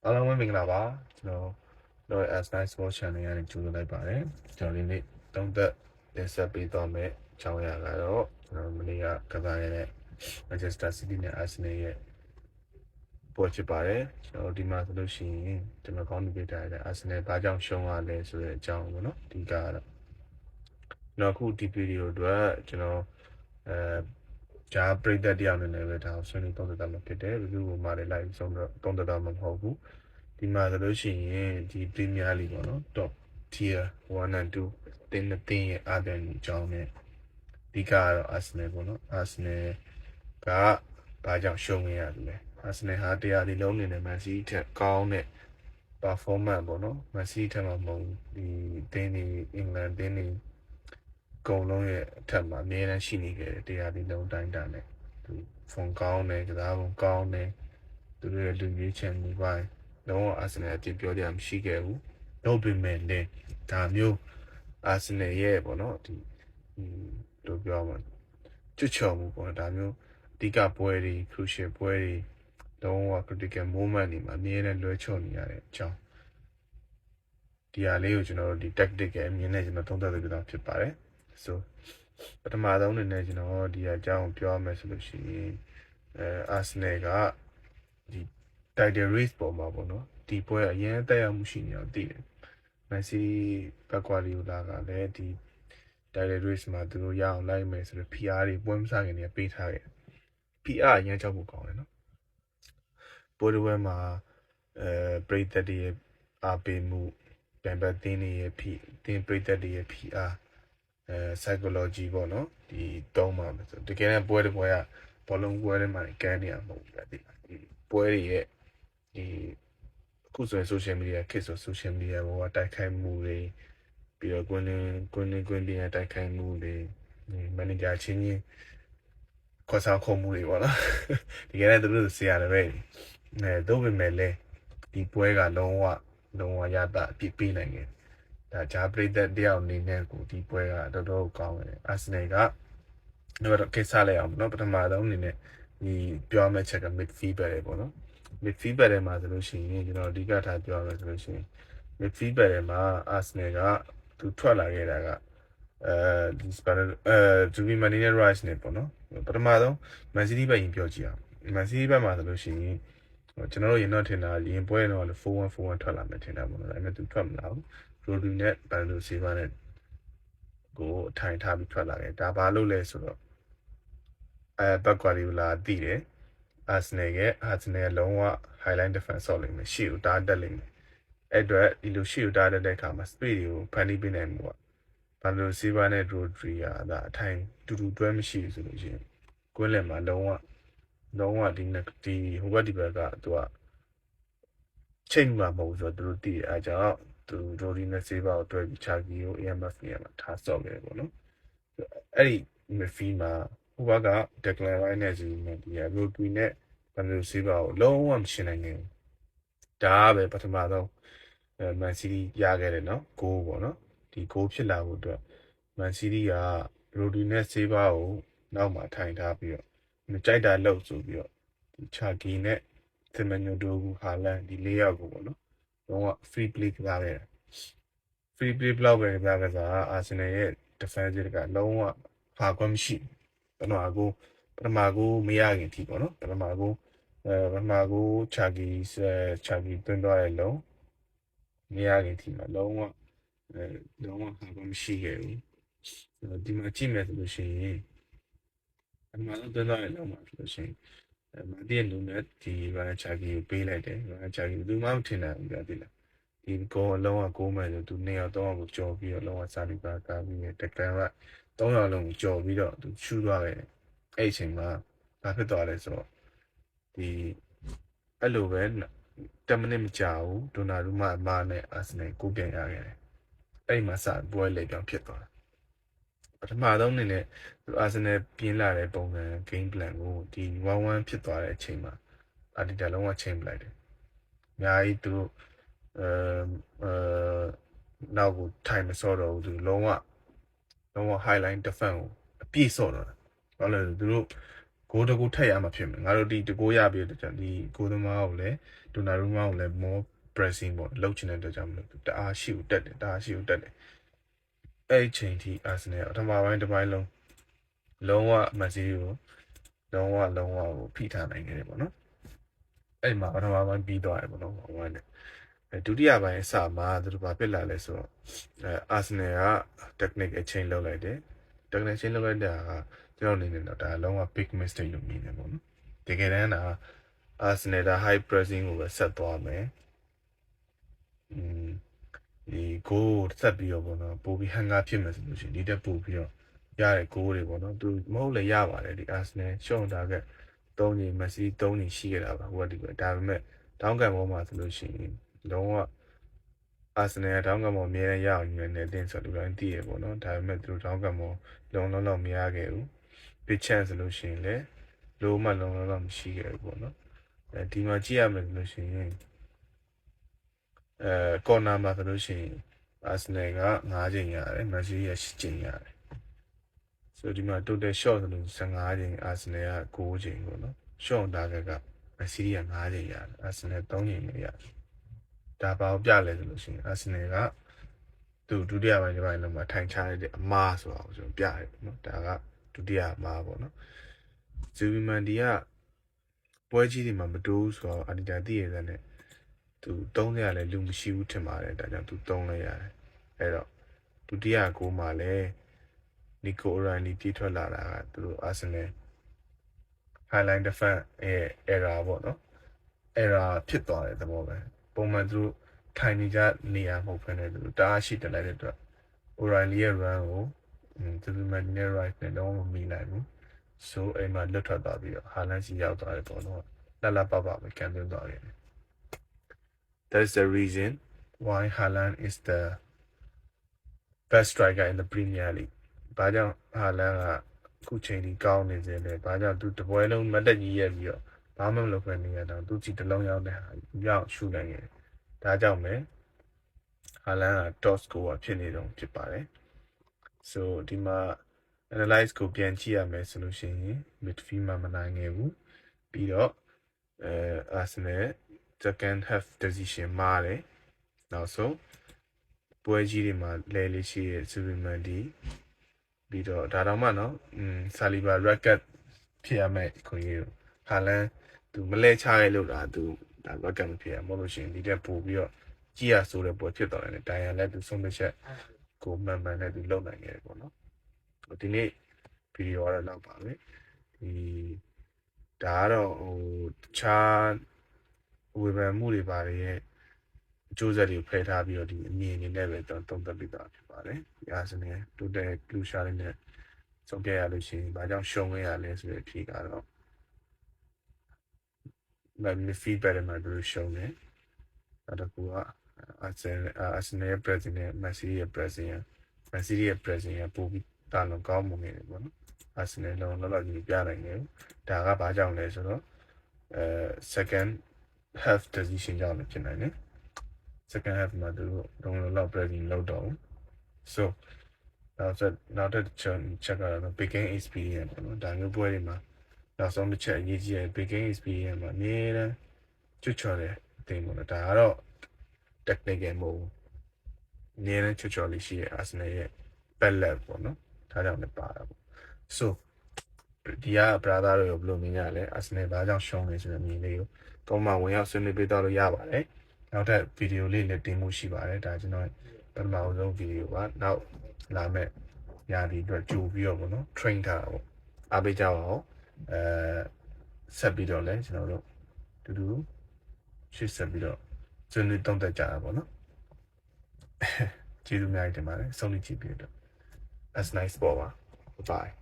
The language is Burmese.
အားလုံးပဲမင်္ဂလာပါကျွန်တော် S9 Sports Channel ကနေကြိုဆိုလိုက်ပါတယ်ကျွန်တော်ဒီနေ့သုံးသက်တင်ဆက်ပေးသွားမယ့်အကြောင်းအရာကတော့ကျွန်တော်မနေ့ကကစားရတဲ့ Manchester City နဲ့ Arsenal ရဲ့ပွဲဖြစ်ပါတယ်ကျွန်တော်ဒီမှာဆိုလို့ရှိရင်ကျွန်တော်ကောင်းနေပြထားတဲ့ Arsenal ဘာကြောင့်ရှုံးရလဲဆိုတဲ့အကြောင်းပေါ့နော်ဒီကတော့ကျွန်တော်အခုဒီဗီဒီယိုအတွက်ကျွန်တော်ဂျာပရိသတ်တယောက်အနေနဲ့ပဲဒါကိုဆွေးနွေးသုံးသပ်တာမှာဖြစ်တယ် review ကိုမှလည်း live ဆုံးတော့သုံးသပ်တာမှာမဟုတ်ဘူးဒီမှာဆိုလို့ရှိရင်ဒီ Premier League ပေါ့နော် top tier 1 and 2တင်းရဲ့အပြင်အကြောင်းနဲ့ဒီကတော့ Arsenal ပေါ့နော် Arsenal ကဘာကြောင့်ရှုံးနေရလဲ Arsenal ဟာတရားဒီလုံးနေနဲ့ Man City ထက်ကောင်းတဲ့ performance ပေါ့နော် Man City ထက်မှမဟုတ်ဒီတင်းနေအင်္ဂလန်တင်းနေအကုန်လုံးရဲ့အထက်မှာအများအားရှိနေခဲ့တယ်တရားဒီလုံးတိုင်းတာနဲ့သူဖုန်ကောင်းတယ်ကစားပုံကောင်းတယ်သူတို့ရဲ့လူကြီးချန်နေပိုင်းလုံးဝ Arsenal အပြစ်ပြောကြမရှိခဲ့ဘူးတော့ပေမဲ့လည်းဒါမျိုး Arsenal ရဲ့ပေါ့နော်ဒီတို့ပြောမှာချွတ်ချော်မှုပေါ့ဒါမျိုးအဓိကပွဲတွေ crucial ပွဲတွေလုံးဝ critical moment တွေမှာအများနဲ့လွှဲချော်နေရတဲ့အကြောင်းဒီဟာလေးကိုကျွန်တော်တို့ဒီ tactic ရဲ့အမြင်နဲ့ကျွန်တော်သုံးသပ်ပေးတာဖြစ်ပါတယ်ဆိုပထမဆုံးအနေနဲ့ကျွန်တော်ဒီအကြောင်းပြောရမယ်ဆိုလို့ရှိရင်Arsenal ကဒီ title race ပေါ်မှာပေါ့နော်ဒီပွဲအရင်တက်ရောက်မှုရှိနေအောင်တည်တယ်Man City ဘက်ကွာလီယိုလာကလည်းဒီ title race မှာသူတို့ရအောင်လိုက်မယ်ဆိုတော့ PR တွေပွဲမစခင်နေပေးထားခဲ့ PR အရင်ကြောက်ဖို့ကောင်းတယ်နော်ပွဲတစ်ပွဲမှာပရိသတ်တွေရဲ့အားပေးမှုပြန်ပတ်သင်းတွေရဲ့သင်းပရိသတ်တွေရဲ့ PR psychology ပေါ့နော်ဒီသုံးပါမယ်ဆိုတကယ်နဲ့ပွဲတစ်ပွဲကဘောလုံးပွဲတွေမှာကန်းနေရမဟုတ်ဘူးဗျဒီပွဲတွေရဲ့ဒီအခုဆိုရင် social media ခေတ်ဆို social media ဘောကတိုက်ခိုက်မှုတွေပြီးတော့ကွင်းပြင်တိုက်ခိုက်မှုတွေမန်နေဂျာချင်းခေါ်ဆောင်ခုံမှုတွေပေါ့နော်ဒီကနေ့သူတို့ဆရာတွေပဲတို့ပေမဲ့လည်းဒီပွဲကလုံးဝရတာအပြစ်ပေးနိုင်တယ်ဒါဂျာပရိသတ်တယောက်အနေနဲ့ကိုဒီပွဲကတော်တော်ကောင်းတယ်အာဆင်နယ်ကတော့ကိစ္စလိုက်အောင်နော်ပထမဆုံးအနေနဲ့ဒီပြောမယ့်ချက်က midfield ပဲပေါ့နော် midfield ထဲမှာဆိုလို့ရှိရင်ကျွန်တော်အဓိကထားပြောရမယ်ဆိုလို့ရှိရင် midfield ထဲမှာအာဆင်နယ်ကသူထွက်လာခဲ့တာကဒီစပါဂျူဘီမနီနဲ့ rice နဲ့ပေါ့နော်ပထမဆုံး Man City ဘက်ရင်ပြောကြည့်အောင် Man City ဘက်မှာဆိုလို့ရှိရင်ကျွန်တော်တို့ရင်တော့ထင်တာရင်ပွဲတော့4-1-4-1ထွက်လာမယ်ထင်တာပေါ့နော်ဒါပေမဲ့သူထွက်မလာဘူး Rodri နဲ့ Bernardo Silva နဲ့ကိုအထိုင်ထားပြီးထွက်လာတယ်ဒါဘာလို့လဲဆိုတော့ဘက်ကွာလီယိုလာတည်တယ် Arsenal ရဲ့လုံးဝ highline defense ဆော့လိမ့်မယ်ရှေ့ကိုတားတက်လိမ့်မယ်အဲ့အတွက်ဒီလိုရှေ့ကိုတားတက်တဲ့အခါမှာ speed တွေကိုဖန်တီးပေးနိုင်မှုကဘာလို့စီဗာနဲ့ဒရိုဒရီယာဒါအထိုင်တူတွဲမရှိဘူးဆိုလို့ရှိရင်ကွင်းလယ်မှာလုံးဝဒီဟိုဘက်ဒီဘက်ကသူကချိန်မှာမဟုတ်ဆိုတော့သူတို့တည်တယ်အဲကြောင့်သူဒရိုဒီနဲ့စီဗာကိုတွဲပြီးချာကီကို AMF နေရာမှာထားဆော့ခဲ့တယ်ပေါ့နော်အဲ့ဒီမဖီမှာဟိုဘက်က Declan Rice နဲ့စီနဲ့ဒီရိုဒရီနဲ့ဘာလို့စီဗာကိုလုံးဝမရှင်းနိုင်ဘူးဒါပဲပထမဆုံးMan City ရခဲ့တယ်နော်ဂိုးပေါ့နော်ဒီဂိုးဖြစ်လာဖို့အတွက်Man City က Rodri နဲ့ Silva ကိုနောက်မှာထိုင်ထားပြီးတော့ကြိုက်တာလှုပ်ဆိုပြီးတော့ဒီချာကီနဲ့ Semenyo Dogu ဟာလန်ဒီ၄ယောက်ကိုပေါ့နော်တော့ free play ကစားခဲ့တယ် free play ဘလောက်ပဲကစား Arsenal ရဲ့ defense ကလုံးဝဖာခွင့်မရှိပထမကိုမရခင်ထိပေါ့နော်ပထမကိုချာကီတွင်းသွားတဲ့လုံးမရခင်ထိမှာလုံးဝဖာခွင့်မရှိခဲ့ဘူးဒီမှာကြည့်မယ်ဆိုလို့ရှိရင်ပထမဆုံးတွင်းသွားတဲ့လုံးမှာဆိုလို့ရှိရင်မာတီယန်နူနဲ့ဒီဘာချာကီကိုပေးလိုက်တယ်ဘာချာကီသူမှမထင်နိုင်ဘူးပြသေးလားဒီကောလုံးဝကိုးမယ်ဆိုသူ2ယောက်3ယောက်ကိုကြော်ပြီးတော့လုံးဝစာလီပါကာပြီးတက်ကန်က3ယောက်လုံးကိုကြော်ပြီးတော့သူရှူးသွားတယ်အဲ့အချိန်မှာဘာဖြစ်သွားလဲဆိုတော့ဒီအဲ့လိုပဲ10မိနစ်မကြာဘူးဒိုနာရူမာအမားနဲ့အာဆင်နယ်ကိုပြန်ရခဲ့တယ်အဲ့မှာစပွဲလေပြောင်းဖြစ်သွားတယ်ပထမဆုံးအနေနဲ့အာဆင်နယ်ပြင်းလာတဲ့ပုံစံ game plan ကိုဒီ1-1ဖြစ်သွားတဲ့အချိန်မှာအာတီတာလုံးဝချိန်ပလိုက်တယ်အများကြီးသူနောက်ကိုထိုင်မစော့တော့ဘူးသူလုံးဝ highline defense ကိုအပြည့်စော့တော့တယ်ဘာလို့လဲသူတို့ ကိုတကူထက်ရမှာဖြစ်မယ်ငါတို့ဒီတကိုရပြီးတော့ဒီကိုသမားကိုလည်းဒိုနာရူမာကိုလည်း more pressing ပေါ့လှုပ်ချင်တဲ့အတွက်ကြောင့်မလို့တအားရှိကိုတက်တယ်အဲ့ချိန်ထိ Arsenal ပထမပိုင်းတစ်ပိုင်းလုံးဝမက်ဆီကိုလုံးဝကိုဖိထားနိုင်ခဲ့တယ်ပေါ့နော်အဲ့မှာပထမပိုင်းပြီးသွားတယ်ပေါ့နော်ဟိုကနေဒုတိယပိုင်းအစမှာသူတို့ဘာဖြစ်လာလဲဆိုတော့Arsenal က technical change လုပ်လိုက်တယ် technical change လုပ်လိုက်တာကကျွန်တော်အနေနဲ့တော့ဒါလုံးဝ big mistake လို့မြင်တယ်ပေါ့နော်တကယ်တမ်းက Arsenal ဒါ high pressing ကိုပဲဆက်သွားမယ်ဒီ goal ဆက်ပြီးတော့ပေါ့နော်ပို့ပြီး hunger ဖြစ်မယ်ဆိုလို့ရှိရင်ဒီတက်ပို့ပြီးတော့ရတဲ့ goal တွေပေါ့နော်သူမဟုတ်လည်းရပါတယ်ဒီ Arsenal ရှုံးတာက3ချိန် Messi 3ချိန်ရှိခဲ့တာပါဟိုကဒီပဲဒါပေမဲ့တောင်းကန်ပေါ်မှာဆိုလို့ရှိရင်လုံးဝ Arsenal တောင်းကန်ပေါ်အများကြီးရအောင်ယူနေတယ်ဆိုတော့လူတိုင်းသိရပေါ့နော်ဒါပေမဲ့သူတို့တောင်းကန်ပေါ်လုံးမရခဲ့ဘူး big chance ဆိုလို့ရှိရင်လည်းလုံးဝလုံးမရှိခဲ့ဘူးပေါ့နော်ဒီမှာကြည့်ရမယ်ဆိုလို့ရှိရင်corner မှာဆိုလို့ရှိရင် Arsenal က9ချိန်ရတယ် Messi က10ချိန်ရတယ်ဆိုဒီမှာ total shot ဆိုလို့15ချိန် Arsenal က9ချိန်ပေါ့နော် shot target က Messi က9ချိန်ရတယ် Arsenal 3ချိန်ပဲရတယ်ဒါဘာကိုပြလဲဆိုလို့ရှိရင် Arsenal ကသူဒုတိယပိုင်းတစ်ပိုင်းလုံးမှာထိုင်ချရတဲ့အမားဆိုတာကိုကျွန်တော်ပြရတယ်ပေါ့နော်ဒါကဒုတိယအမားပေါ့နော်ဇူဘီမန်ဒီကပွဲကြီးတွေမှာမတိုးဆိုတော့အဒီတာသိရတဲ့နဲ့သူ3ရလဲလူမရှိဘူးထင်ပါတယ်ဒါကြောင့်သူ3လဲရတယ်အဲ့တော့ဒုတိယကိုမှလည်းနီကိုရိုင်နီပြေးထွက်လာတာကသူတို့ Arsenal highline defense error ပေါ့နော် error ဖြစ်သွားတဲ့သဘောပဲပုံမှန်သူတို့ထိုင်နေကြနေရမဟုတ်ဘဲနဲ့သူတို့တအားရှိတက်လိုက်တဲ့အတွက် O'Reilly ရဲ့ run ကိုသူတို့မှနေ right နဲ့တော့မမီနိုင်ဘူး so အိမ်မှာလွတ်ထွက်သွားပြီးတော့ Haaland စီရောက်သွားတယ်ပေါ့နော်လှပပဲကန်သွင်းသွားတယ် That's the reason why Haaland is the best striker in the Premier League ဘာကြောင့် Haaland ကခုချိန်ကြီးကောင်းနေစေလဲဘာကြောင့်သူတပွဲလုံးမတက်ကြီးရက်ပြီးတော့ဘာမှမလုပ်ခွင့်နေရတော့သူကြည့်တလုံးရောက်တဲ့ဟာရောက်ရှုနိုင်တယ်ဒါကြောင့်ပဲ Haaland က top scorer ဖြစ်နေတော့ဖြစ်ပါတယ် so ဒီမှာ analyze ကိုပြန်ကြည့်ရမယ်ဆိုလို့ရှိရင် midfield မှာမနိုင်ခဲ့ဘူးပြီးတော့Arsenal second half decision မှားတယ်နောက်ဆုံးပွဲကြီးတွေမှာလဲလေးရှိရဲ့ Suleiman ပြီးတော့ဒါတော့မှနော်Saliba record ဖြစ်ရမယ်ခွင့်ရ Haaland သူမလဲချရဲလို့လားသူဒါ record မဖြစ်ရမဟုတ်လို့ရှိရင်ဒီတက်ပို့ပြီးတော့ကြည့်ရဆိုတဲ့ပွဲဖြစ်သွားတယ်တိုင်ရန်လည်းသူဆုံးဖြတ်ချက်ကိုမှန်နဲ့သူလုပ်နိုင်ခဲ့တယ်ပေါ့နော်ဒီနေ့ဗီဒီယိုကတော့လောက်ပါပဲဒီဒါကတော့တခြားဝေဖန်မှုတွေပါတယ်ရဲ့အကျိုးဆက်တွေကိုဖယ်ထားပြီးတော့ဒီအမြင်အနေနဲ့ပဲကျွန်တော်သုံးသပ်ပေးတာဖြစ်ပါတယ်ဒီအားစနေတိုးတက်လူရှာလေးနဲ့ဆုံးဖြတ်ရလို့ရှိရင်ဘာကြောင့်ရှုံးခဲ့ရလဲဆိုတဲ့အဖြစ်ကတော့feedback တွေမှာသူရှုံးတယ်အဲ့ဒါကArsenal president နဲ့ Messi ရဲ့ president ပို့ပြီးတာလုံးကောင်းမှုနေတယ်ပေါ့နော် Arsenal လုံးကြီးပြနိုင်တယ်ဒါကဘာကြောင့်လဲဆိုတော့ second half decision ကြောင့်လည်းဖြစ်နိုင်တယ် second half မှာသူတို့လုံး pressing လုပ်တော့ so နောက်တစ်ချက်ကတော့ big game experience ပေါ့နော်ဒါမျိုးပွဲတွေမှာနောက်ဆုံးတစ်ချက်အရေးကြီးတဲ့ big game experience မှာအများနဲ့ချွတ်ချော်တဲ့အသင်းပေါ့နော်ဒါကတော့ technical မဟုတ်ဘူးအများနဲ့ချွတ်ချော်လေးရှိတဲ့ Arsenal ရဲ့ bad luck ပေါ့နော်ဒါကြောင့်လည်းပါတာပေါ့ so ဒီက brother တို့ဘယ်လိုမြင်ရလဲ Arsenal ဘာကြောင့်ရှုံးလဲဆိုတဲ့မြင်လေးကိုကောင်းမှဝင်ရောက်ဆွေးနွေးပေးတော့လို့ရပါတယ်နောက်ထပ်ဗီဒီယိုလေးလည်းတင်မှုရှိပါတယ်ဒါကျွန်တော်ပထမဆုံးဗီဒီယိုပါနောက်လာမဲ့ညာဒီအတွက်ကြိုပြီးတော့ပေါ့နော် train ထားတာပေါ့အားပေးကြပါဦးဆက်ပြီးတော့လည်းကျွန်တော်တို့တူတူရှေ့ဆက်ပြီးတော့ဆွေးနွေးတုံ့တက်ကြတာပေါ့နော်ကျေးဇူးများတင်ပါတယ်ဆုံးဖြတ်ကြည့်ပြီးတော့ that's nice ပေါ့ပါ bye